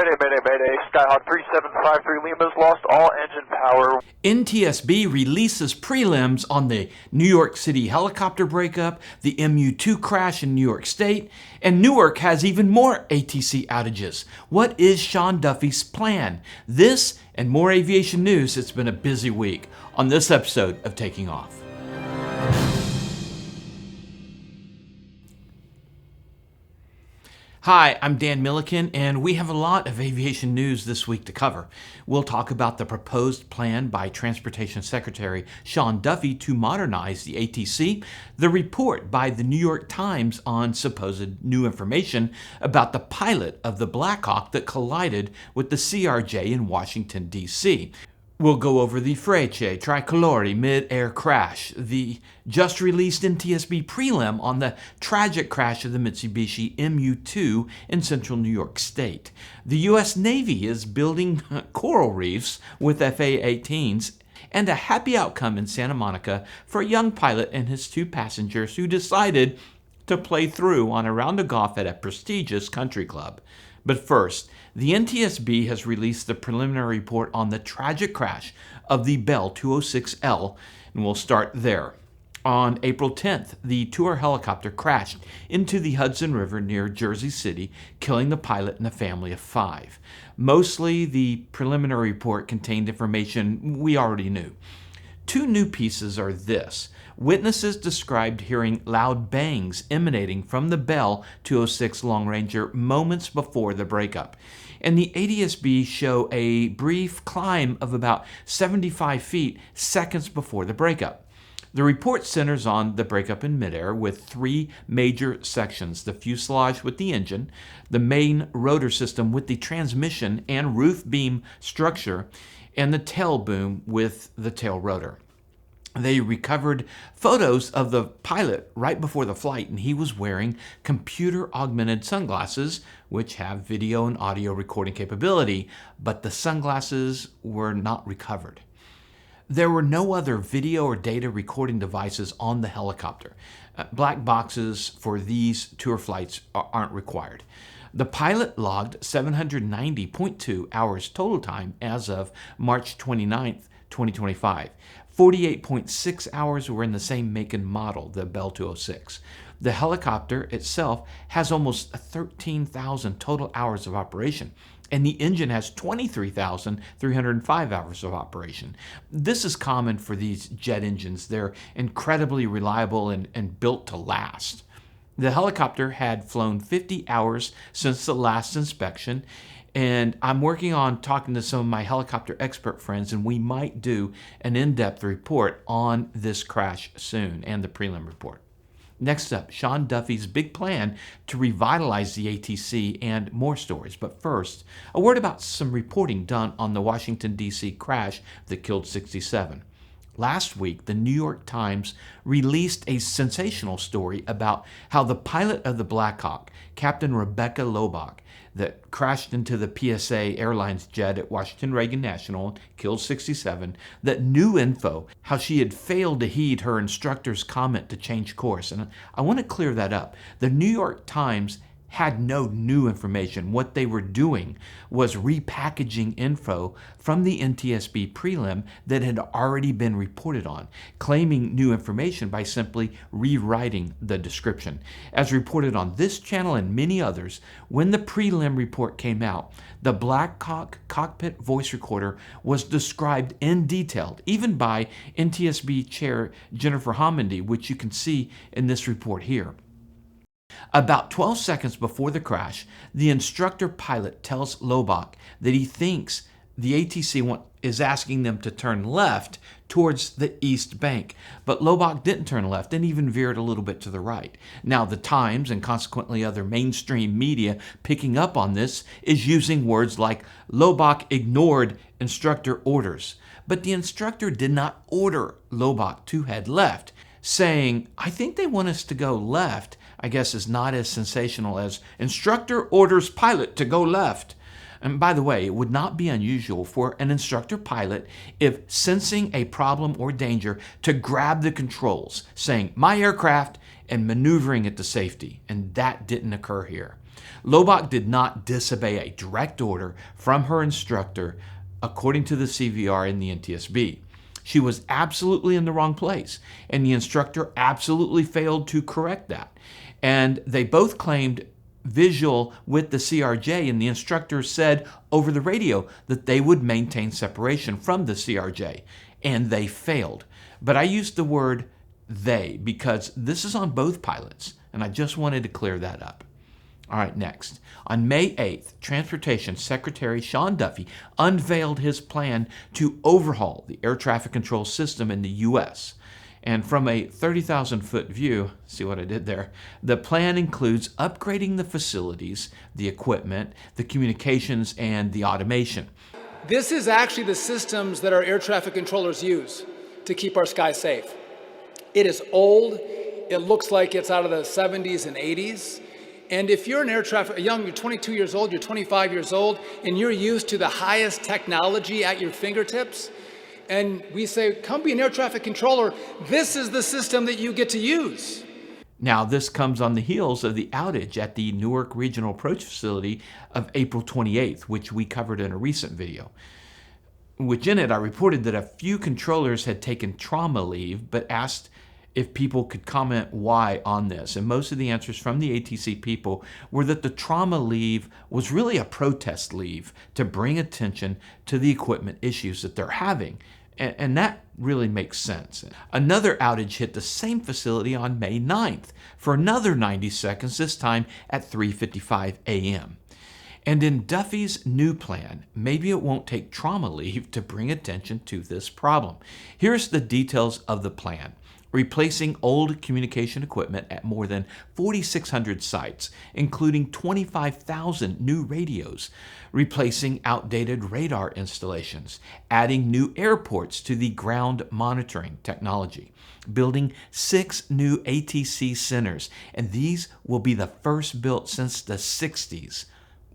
Mayday, mayday, mayday. Skyhawk 3753 Lima's lost all engine power. NTSB releases prelims on the New York City helicopter breakup, the MU2 crash in New York State, and Newark has even more ATC outages. What is Sean Duffy's plan? This and more aviation news. It's been a busy week on this episode of Taking Off. Hi, I'm Dan Milliken, and we have a lot of aviation news this week to cover. We'll talk about the proposed plan by Transportation Secretary Sean Duffy to modernize the ATC, the report by the New York Times on supposed new information about the pilot of the Black Hawk that collided with the CRJ in Washington, D.C. We'll go over the Frecce Tricolori midair crash, the just-released NTSB Prelim on the tragic crash of the Mitsubishi MU2 in central New York State. The U.S. Navy is building coral reefs with FA-18s, and a happy outcome in Santa Monica for a young pilot and his two passengers who decided to play through on a round of golf at a prestigious country club. But first, the NTSB has released the preliminary report on the tragic crash of the Bell 206L, and we'll start there. On April 10th, the Tour Helicopter crashed into the Hudson River near Jersey City, killing the pilot and a family of 5. Mostly, the preliminary report contained information we already knew. 2 new pieces are this. Witnesses described hearing loud bangs emanating from the Bell 206 Long Ranger moments before the breakup. And the ATSB show a brief climb of about 75 feet seconds before the breakup. The report centers on the breakup in midair with 3 major sections: the fuselage with the engine, the main rotor system with the transmission and roof beam structure, and the tail boom with the tail rotor. They recovered photos of the pilot right before the flight, and he was wearing computer-augmented sunglasses, which have video and audio recording capability, but the sunglasses were not recovered. There were no other video or data recording devices on the helicopter. Black boxes for these tour flights aren't required. The pilot logged 790.2 hours total time as of March 29th, 2025. 48.6 hours were in the same make and model, the Bell 206. The helicopter itself has almost 13,000 total hours of operation, and the engine has 23,305 hours of operation. This is common for these jet engines. They're incredibly reliable and built to last. The helicopter had flown 50 hours since the last inspection, and I'm working on talking to some of my helicopter expert friends, and we might do an in-depth report on this crash soon and the prelim report. Next up, Sean Duffy's big plan to revitalize the ATC and more stories. But first, a word about some reporting done on the Washington, D.C. crash that killed 67. Last week, the New York Times released a sensational story about how the pilot of the Black Hawk, Captain Rebecca Lobach, that crashed into the PSA Airlines jet at Washington Reagan National, killed 67, that new info, how she had failed to heed her instructor's comment to change course. And I want to clear that up. The New York Times had no new information. What they were doing was repackaging info from the NTSB prelim that had already been reported on, claiming new information by simply rewriting the description. As reported on this channel and many others, when the prelim report came out, the Black Hawk cockpit voice recorder was described in detail, even by NTSB Chair Jennifer Homendy, which you can see in this report here. About 12 seconds before the crash, the instructor pilot tells Lobach that he thinks the ATC is asking them to turn left towards the east bank. But Lobach didn't turn left and even veered a little bit to the right. Now, the Times, and consequently other mainstream media picking up on this, is using words like Lobach ignored instructor orders. But the instructor did not order Lobach to head left. Saying, I think they want us to go left, I guess is not as sensational as instructor orders pilot to go left. And by the way, it would not be unusual for an instructor pilot, if sensing a problem or danger, to grab the controls, saying, my aircraft, and maneuvering it to safety. And that didn't occur here. Lobach did not disobey a direct order from her instructor, according to the CVR and the NTSB. She was absolutely in the wrong place, and the instructor absolutely failed to correct that. And they both claimed visual with the CRJ, and the instructor said over the radio that they would maintain separation from the CRJ, and they failed. But I used the word they because this is on both pilots, and I just wanted to clear that up. All right, next. On May 8th, Transportation Secretary Sean Duffy unveiled his plan to overhaul the air traffic control system in the U.S. And from a 30,000-foot view, see what I did there, the plan includes upgrading the facilities, the equipment, the communications, and the automation. This is actually the systems that our air traffic controllers use to keep our skies safe. It is old. It looks like it's out of the 70s and 80s. And if you're an air traffic, you're 22 years old, you're 25 years old, and you're used to the highest technology at your fingertips, and we say, come be an air traffic controller, this is the system that you get to use. Now, this comes on the heels of the outage at the Newark Regional Approach Facility of April 28th, which we covered in a recent video. Which in it, I reported that a few controllers had taken trauma leave, but asked if people could comment why on this. And most of the answers from the ATC people were that the trauma leave was really a protest leave to bring attention to the equipment issues that they're having. And that really makes sense. Another outage hit the same facility on May 9th for another 90 seconds, this time at 3:55 a.m. And in Duffy's new plan, maybe it won't take trauma leave to bring attention to this problem. Here's the details of the plan. Replacing old communication equipment at more than 4,600 sites, including 25,000 new radios, replacing outdated radar installations, adding new airports to the ground monitoring technology, building 6 new ATC centers, and these will be the first built since the 60s.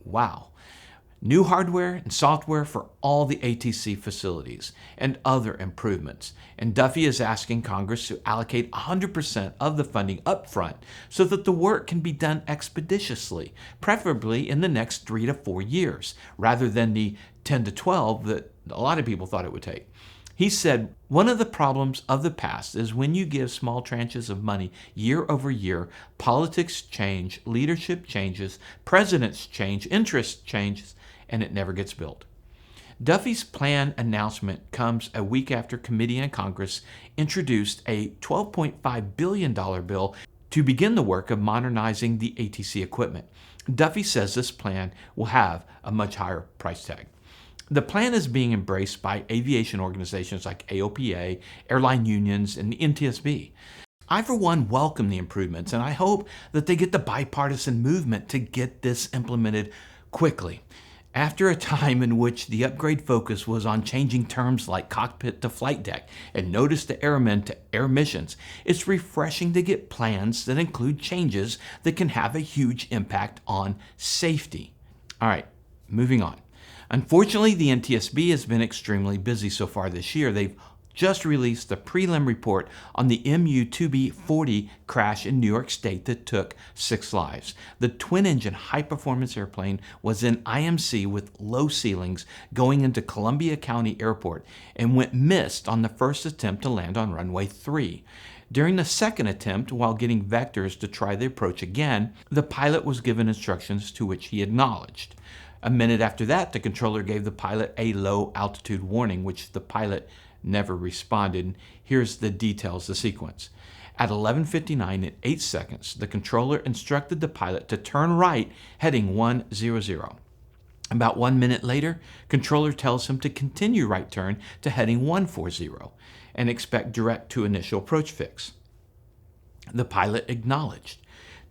Wow. New hardware and software for all the ATC facilities and other improvements. And Duffy is asking Congress to allocate 100% of the funding up front so that the work can be done expeditiously, preferably in the next 3 to 4 years, rather than the 10 to 12 that a lot of people thought it would take. He said, one of the problems of the past is when you give small tranches of money year over year, politics change, leadership changes, presidents change, interests changes, and it never gets built. Duffy's plan announcement comes a week after committee and Congress introduced a $12.5 billion bill to begin the work of modernizing the ATC equipment. Duffy says this plan will have a much higher price tag. The plan is being embraced by aviation organizations like AOPA, airline unions, and the NTSB. I, for one, welcome the improvements, and I hope that they get the bipartisan movement to get this implemented quickly. After a time in which the upgrade focus was on changing terms like cockpit to flight deck and notice to airmen to air missions, it's refreshing to get plans that include changes that can have a huge impact on safety. All right, moving on. Unfortunately, the NTSB has been extremely busy so far this year. They've just released the prelim report on the MU-2B-40 crash in New York State that took 6 lives. The twin-engine high-performance airplane was in IMC with low ceilings going into Columbia County Airport and went missed on the first attempt to land on runway 3. During the second attempt, while getting vectors to try the approach again, the pilot was given instructions to which he acknowledged. A minute after that, the controller gave the pilot a low-altitude warning, which the pilot never responded. Here's the details, the sequence. At 11:59 and 8 seconds, the controller instructed the pilot to turn right, heading 100. About 1 minute later, controller tells him to continue right turn to heading 140 and expect direct to initial approach fix. The pilot acknowledged.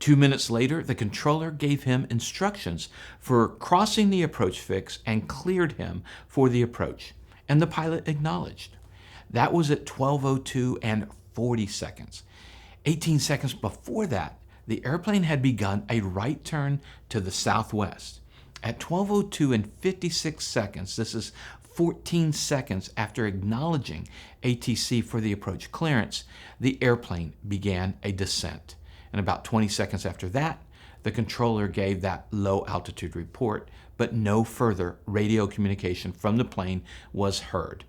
2 minutes later, the controller gave him instructions for crossing the approach fix and cleared him for the approach, and the pilot acknowledged. That was at 12:02 and 40 seconds. 18 seconds before that, the airplane had begun a right turn to the southwest. At 12:02 and 56 seconds, this is 14 seconds after acknowledging ATC for the approach clearance, the airplane began a descent. And about 20 seconds after that, The controller gave that low altitude report, but no further radio communication from the plane was heard.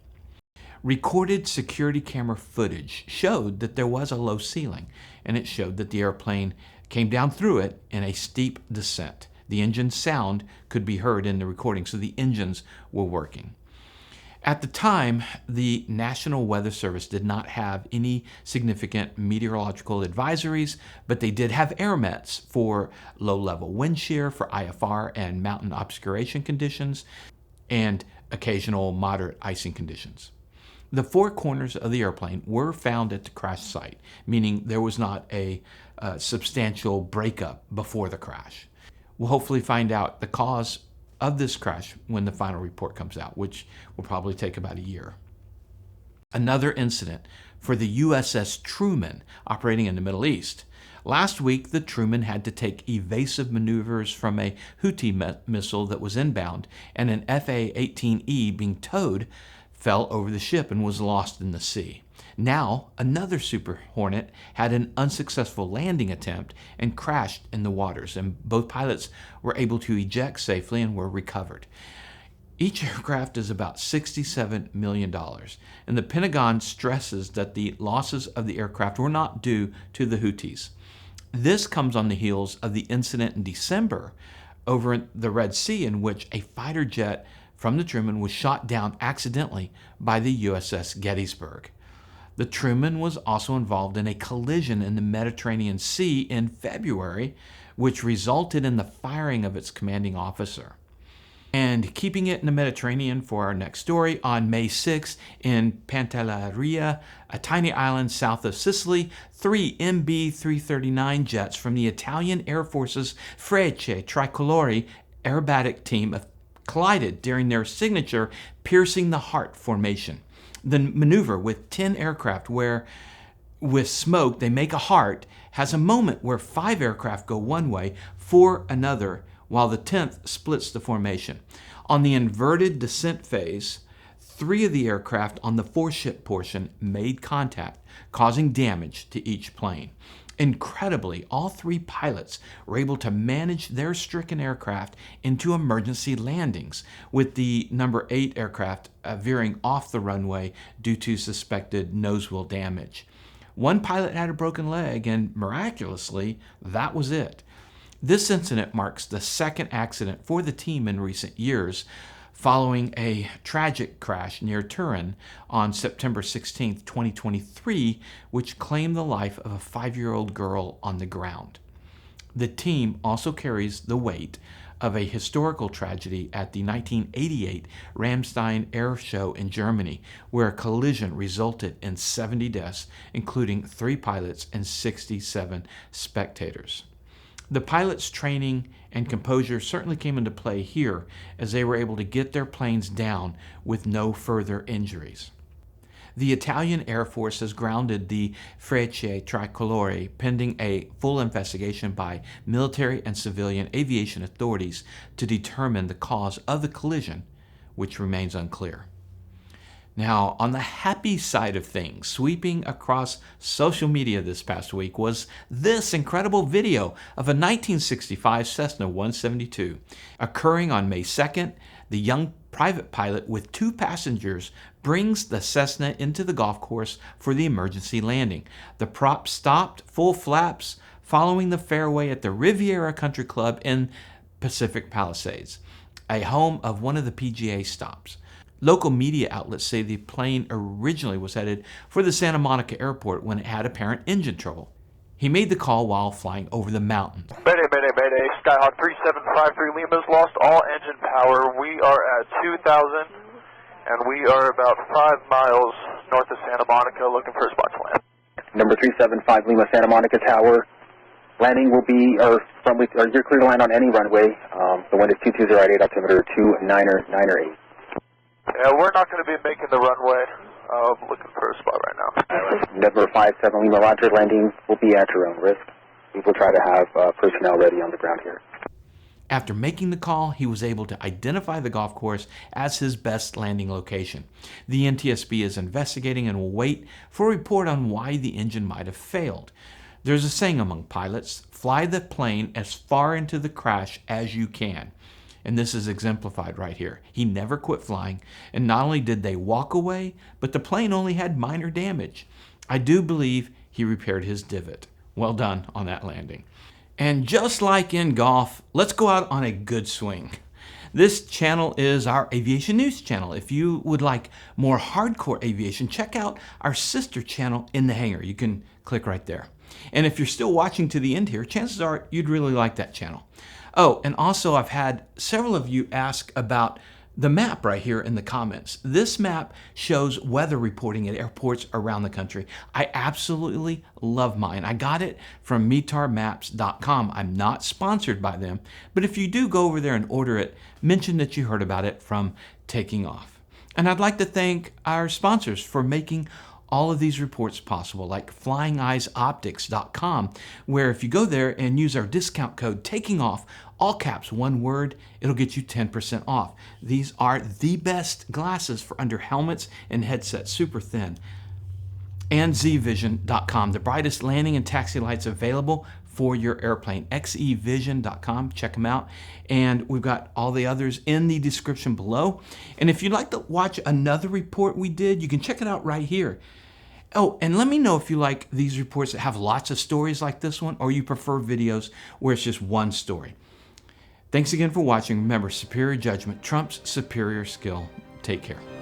Recorded security camera footage showed that there was a low ceiling, and it showed that the airplane came down through it in a steep descent. The engine sound could be heard in the recording, so the engines were working. At the time, the National Weather Service did not have any significant meteorological advisories, but they did have air mets for low-level wind shear, for IFR and mountain obscuration conditions, and occasional moderate icing conditions. The four corners of the airplane were found at the crash site, meaning there was not a substantial breakup before the crash. We'll hopefully find out the cause of this crash when the final report comes out, which will probably take about a year. Another incident for the USS Truman operating in the Middle East. Last week, the Truman had to take evasive maneuvers from a Houthi missile that was inbound, and an FA-18E being towed fell over the ship and was lost in the sea. Now, another Super Hornet had an unsuccessful landing attempt and crashed in the waters, and both pilots were able to eject safely and were recovered. Each aircraft is about $67 million, and the Pentagon stresses that the losses of the aircraft were not due to the Houthis. This comes on the heels of the incident in December over in the Red Sea, in which a fighter jet from the Truman was shot down accidentally by the USS Gettysburg. The Truman was also involved in a collision in the Mediterranean Sea in February, which resulted in the firing of its commanding officer. And keeping it in the Mediterranean for our next story, on May 6th in Pantelleria, a tiny island south of Sicily, 3 MB-339 jets from the Italian Air Force's Frecce Tricolori aerobatic team collided during their signature piercing the heart formation. The maneuver with 10 aircraft where, with smoke, they make a heart, has a moment where 5 aircraft go one way, 4 another, while the 10th splits the formation. On the inverted descent phase, 3 of the aircraft on the foreship portion made contact, causing damage to each plane. Incredibly, all 3 pilots were able to manage their stricken aircraft into emergency landings, with the number 8 aircraft veering off the runway due to suspected nosewheel damage. One pilot had a broken leg, and miraculously, that was it. This incident marks the second accident for the team in recent years, following a tragic crash near Turin on September 16, 2023, which claimed the life of a 5-year-old girl on the ground. The team also carries the weight of a historical tragedy at the 1988 Ramstein Air Show in Germany, where a collision resulted in 70 deaths, including 3 pilots and 67 spectators. The pilots' training and composure certainly came into play here, as they were able to get their planes down with no further injuries. The Italian Air Force has grounded the Frecce Tricolori pending a full investigation by military and civilian aviation authorities to determine the cause of the collision, which remains unclear. Now, on the happy side of things, sweeping across social media this past week was this incredible video of a 1965 Cessna 172. Occurring on May 2nd, the young private pilot with 2 passengers brings the Cessna into the golf course for the emergency landing. The prop stopped, full flaps, following the fairway at the Riviera Country Club in Pacific Palisades, a home of one of the PGA stops. Local media outlets say the plane originally was headed for the Santa Monica airport when it had apparent engine trouble. He made the call while flying over the mountain. Mayday, mayday, mayday. Skyhawk 3753 Lima's lost all engine power. We are at 2,000 and we are about 5 miles north of Santa Monica looking for a spot to land. Number 375 Lima Santa Monica Tower. Landing will be, you're clear to land on any runway. The wind is 220 at altimeter 2998. Yeah, we're not going to be making the runway. Looking for a spot right now. Number 57 Lima Roger, landing will be at your own risk. We will try to have personnel ready on the ground here. After making the call, he was able to identify the golf course as his best landing location. The NTSB is investigating and will wait for a report on why the engine might have failed. There's a saying among pilots, fly the plane as far into the crash as you can. And this is exemplified right here. He never quit flying, and not only did they walk away, but the plane only had minor damage. I do believe he repaired his divot. Well done on that landing. And just like in golf, let's go out on a good swing. This channel is our aviation news channel. If you would like more hardcore aviation, check out our sister channel In the Hangar. You can click right there. And if you're still watching to the end here, chances are you'd really like that channel. Oh, and also I've had several of you ask about the map right here in the comments. This map shows weather reporting at airports around the country. I absolutely love mine. I got it from metarmaps.com. I'm not sponsored by them, but if you do go over there and order it, mention that you heard about it from Taking Off. And I'd like to thank our sponsors for making all of these reports possible, like flyingeyesoptics.com, where if you go there and use our discount code Taking Off, all caps, one word, it'll get you 10% off. These are the best glasses for under helmets and headsets, super thin. And zvision.com, the brightest landing and taxi lights available for your airplane. xevision.com, check them out. And we've got all the others in the description below. And if you'd like to watch another report we did, you can check it out right here. Oh, and let me know if you like these reports that have lots of stories like this one, or you prefer videos where it's just one story. Thanks again for watching. Remember, superior judgment trumps superior skill. Take care.